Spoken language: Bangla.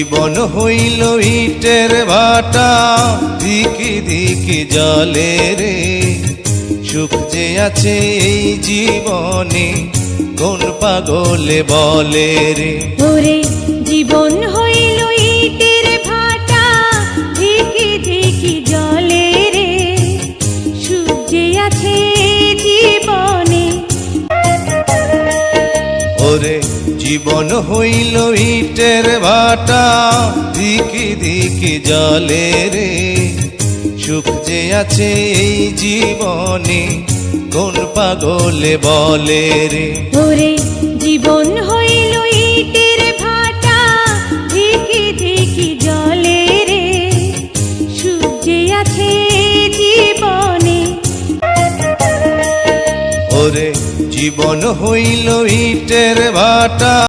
জীবন হইল ইটের ভাটা, দিকে দিকে জলে রে। সুখ যে আছে এই জীবনে, কোন পাগলে বলে রে। ওরে জীবন হইল ইটের ভাটা, দিকে দিকে জলে রে। সুখ যে আছে জীবনে। ওরে জীবন হইল ইটের ভাটা, দিকে দিকে জলে রে। সুখ যে আছে এই জীবনে, কোন পাগলে বলে রে। ওরে জীবন হইল ইটের ভাটা, দিকে দিকে জলে রে। সুখ যে আছে জীবনে। ওরে জীবন হইল ইটের ভাটা।